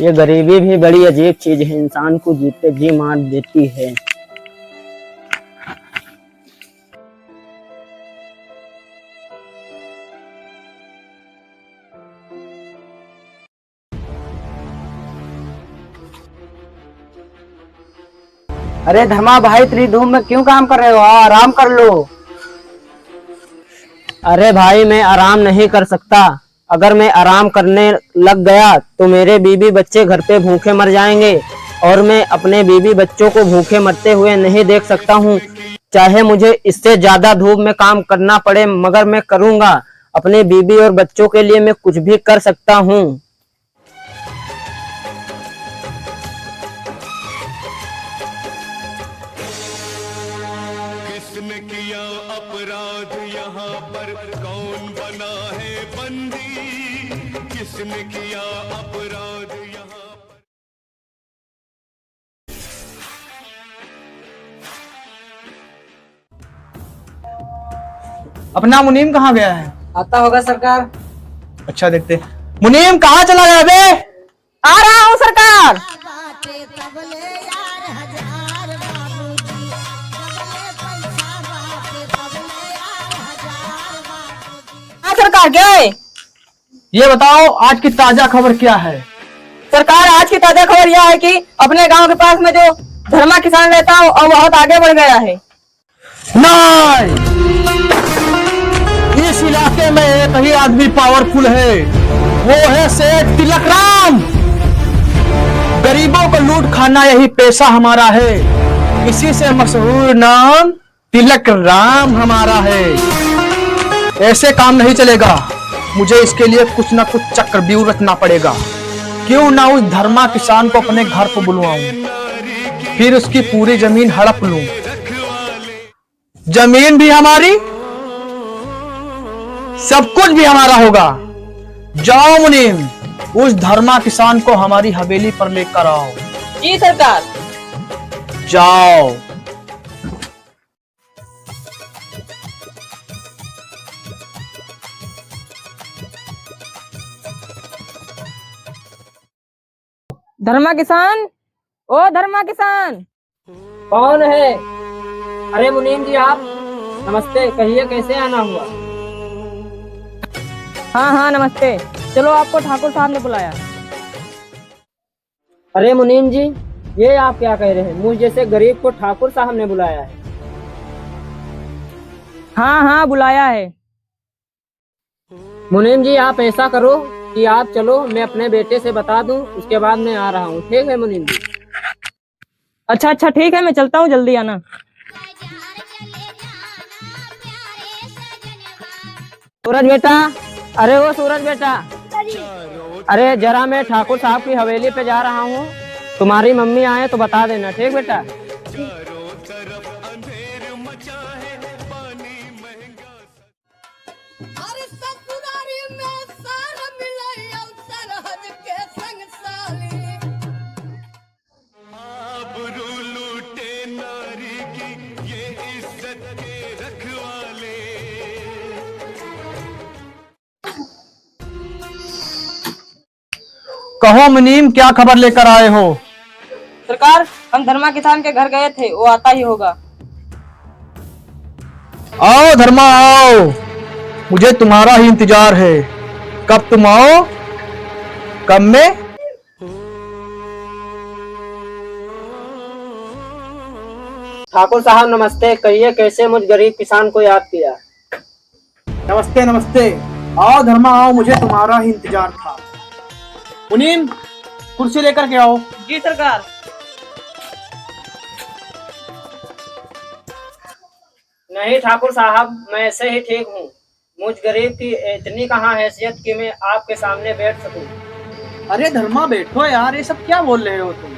ये गरीबी भी बड़ी अजीब चीज है, इंसान को जीते जी मार देती है। अरे धर्मा भाई, इतनी धूप में क्यों काम कर रहे हो? आराम कर लो। अरे भाई, मैं आराम नहीं कर सकता। अगर मैं आराम करने लग गया तो मेरे बीबी बच्चे घर पे भूखे मर जाएंगे, और मैं अपने बीबी बच्चों को भूखे मरते हुए नहीं देख सकता हूँ। चाहे मुझे इससे ज्यादा धूप में काम करना पड़े, मगर मैं करूँगा। अपने बीबी और बच्चों के लिए मैं कुछ भी कर सकता हूँ। किसने किया अपराध यहाँ पर, कौन बना है बंदी? किसने किया अपराध यहाँ पर? अपना मुनीम कहाँ गया है? आता होगा सरकार। अच्छा, देखते। मुनीम कहाँ चला गया बे? आ रहा हूँ सरकार। सरकार क्या है? ये बताओ, आज की ताजा खबर क्या है? सरकार, आज की ताजा खबर यह है कि अपने गांव के पास में जो धर्मा किसान रहता है और बहुत आगे बढ़ गया है। नहीं, इस इलाके में एक ही आदमी पावरफुल है, वो है सेठ तिलक राम। गरीबों को लूट खाना यही पेशा हमारा है। इसी से मशहूर नाम तिलक राम हमारा है। ऐसे काम नहीं चलेगा, मुझे इसके लिए कुछ ना कुछ चक्रव्यूह रचना पड़ेगा। क्यों ना उस धर्मा किसान को अपने घर पर बुलवाऊं, फिर उसकी पूरी जमीन हड़प लूं। जमीन भी हमारी, सब कुछ भी हमारा होगा। जाओ मुनीम, उस धर्मा किसान को हमारी हवेली पर लेकर आओ। जी सरकार। जाओ। धर्मा किसान, ओ धर्मा किसान। कौन है? अरे मुनीम जी आप, नमस्ते। कहिए कैसे आना हुआ? हाँ हाँ नमस्ते। चलो, आपको ठाकुर साहब ने बुलाया। अरे मुनीम जी, ये आप क्या कह रहे हैं? मुझ जैसे गरीब को ठाकुर साहब ने बुलाया है? हाँ हाँ बुलाया है। मुनीम जी आप ऐसा करो कि आप चलो, मैं अपने बेटे से बता दूं, उसके बाद मैं आ रहा हूँ। ठीक है मुनीम जी? अच्छा अच्छा ठीक है, मैं चलता हूँ, जल्दी आना। सूरज बेटा, अरे वो सूरज बेटा, अरे जरा मैं ठाकुर साहब की हवेली पे जा रहा हूँ, तुम्हारी मम्मी आए तो बता देना। ठीक बेटा? कहो मुनीम, क्या खबर लेकर आए हो? सरकार, हम धर्मा किसान के घर गए थे, वो आता ही होगा। आओ धर्मा आओ, मुझे तुम्हारा ही इंतजार है। कब तुम आओ, कब में। ठाकुर साहब नमस्ते। कहिए कैसे मुझ गरीब किसान को याद किया? नमस्ते नमस्ते। आओ धर्मा आओ, मुझे तुम्हारा ही इंतजार था। मुनीम, कुर्सी लेकर के आओ। जी सरकार। नहीं ठाकुर साहब, मैं ऐसे ही ठीक हूँ। मुझ गरीब की इतनी कहाँ हैसियत कि मैं आपके सामने बैठ सकूं। अरे धर्मा बैठो यार, ये सब क्या बोल रहे हो तुम?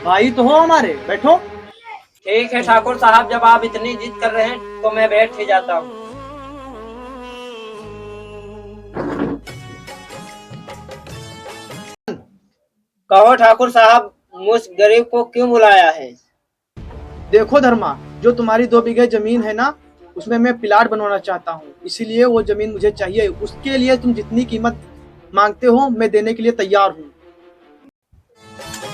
भाई तो हो हमारे, बैठो। ठीक है ठाकुर साहब, जब आप इतनी जिद कर रहे हैं तो मैं बैठ ही जाता हूँ। कहो ठाकुर साहब, मुझ गरीब को क्यों बुलाया है? देखो धर्मा, जो तुम्हारी 2 बीघे जमीन है ना, उसमें मैं प्लाट बनवाना चाहता हूँ, इसीलिए वो जमीन मुझे चाहिए। उसके लिए तुम जितनी कीमत मांगते हो मैं देने के लिए तैयार हूँ।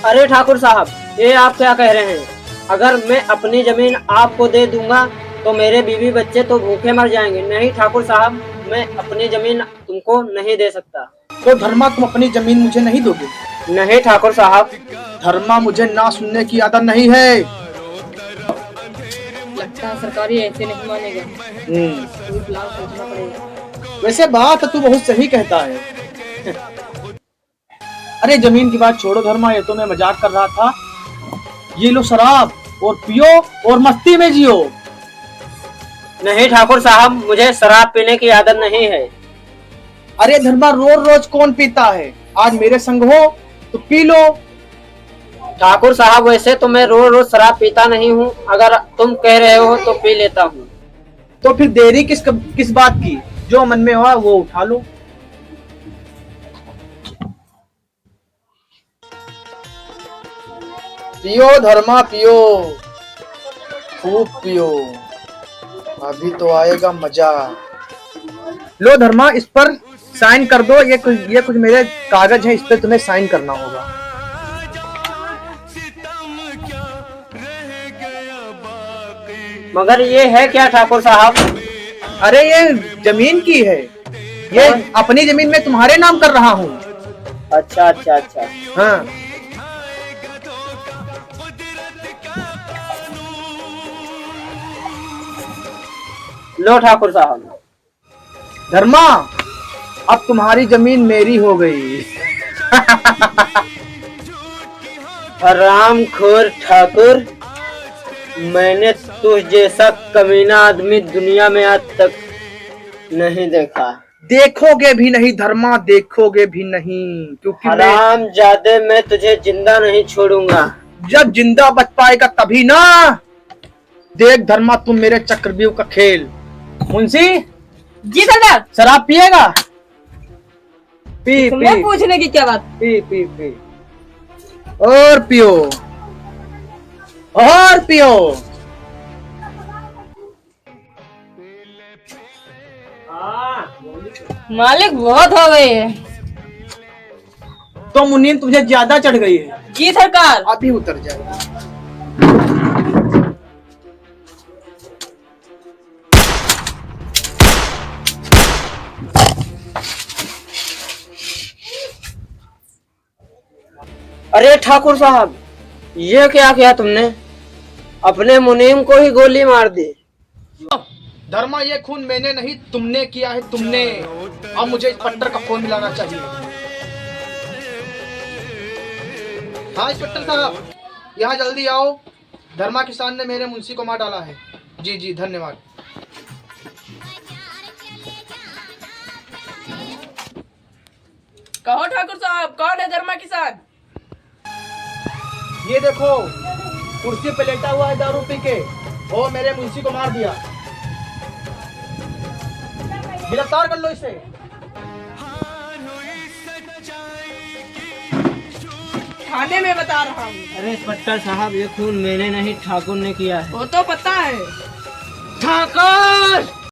अरे ठाकुर साहब, ये आप क्या कह रहे हैं? अगर मैं अपनी जमीन आपको दे दूंगा तो मेरे बीवी बच्चे तो भूखे मर जाएंगे। नहीं ठाकुर साहब, मैं अपनी जमीन तुमको नहीं दे सकता। तो धर्मा, तुम अपनी जमीन मुझे नहीं दोगे? नहीं ठाकुर साहब। धर्मा, मुझे ना सुनने की आदत नहीं है। लगता है सरकारी ऐसे नहीं मानेगा। कोई प्लान सोचना पड़ेगा। वैसे बात तू बहुत सही कहता है। अरे जमीन की बात छोड़ो धर्मा, ये तो मैं मजाक कर रहा था। ये लो शराब और पियो और मस्ती में जियो। नहीं ठाकुर साहब, मुझे शराब पीने की आदत नहीं है। अरे धर्मा, रोज रोज कौन पीता है? आज मेरे संग हो तो पी लो। ठाकुर साहब, वैसे तो मैं रोज रोज शराब पीता नहीं हूँ, अगर तुम कह रहे हो तो पी लेता हूँ। तो फिर देरी किस बात की? जो मन में हुआ वो उठा लो। पियो धर्मा, पियो, खूब पियो, अभी तो आएगा मजा। लो धर्मा, इस पर साइन कर दो। ये कुछ मेरे कागज हैं, इस पे तुम्हें साइन करना होगा। मगर ये है क्या ठाकुर साहब? अरे ये जमीन की है, ये अपनी जमीन में तुम्हारे नाम कर रहा हूँ। अच्छा अच्छा अच्छा। हाँ। लो ठाकुर साहब। धर्मा, अब तुम्हारी जमीन मेरी हो गई। हरामखोर ठाकुर, मैंने तुझ जैसा कमीना आदमी दुनिया में आज तक नहीं देखा। देखोगे भी नहीं धर्मा, देखोगे भी नहीं, क्योंकि हरामजादे, मैं तुझे जिंदा नहीं छोड़ूंगा। जब जिंदा बच पाएगा तभी ना। देख धर्मा, तुम मेरे चक्रव्यूह का खेल। मुंशी जी सरदार। शराब पिएगा? पी तुम्हें पी पूछने की क्या बात? पी पी पी और पियो और पियो। मालिक बहुत हो गए है। तो मुनीम तुझे ज्यादा चढ़ गई है। जी सरकार। अभी उतर जाएगा। अरे ठाकुर साहब, ये क्या किया तुमने? अपने मुनीम को ही गोली मार दी। धर्मा, ये खून मैंने नहीं तुमने किया है, तुमने। अब मुझे इंस्पेक्टर का फोन मिलाना चाहिए। हाँ इंस्पेक्टर साहब, यहाँ जल्दी आओ। धर्मा किसान ने मेरे मुंशी को मार डाला है। जी जी धन्यवाद। कहो ठाकुर साहब, कौन है धर्मा किसान? ये देखो, कुर्सी पे लेटा हुआ है दारू पी के, वो मेरे मुंशी को मार दिया। गिरफ्तार कर लो इसे। थाने में बता रहा हूँ। अरे इंस्पेक्टर साहब, ये खून मैंने नहीं ठाकुर ने किया है। वो तो पता है। ठाकुर!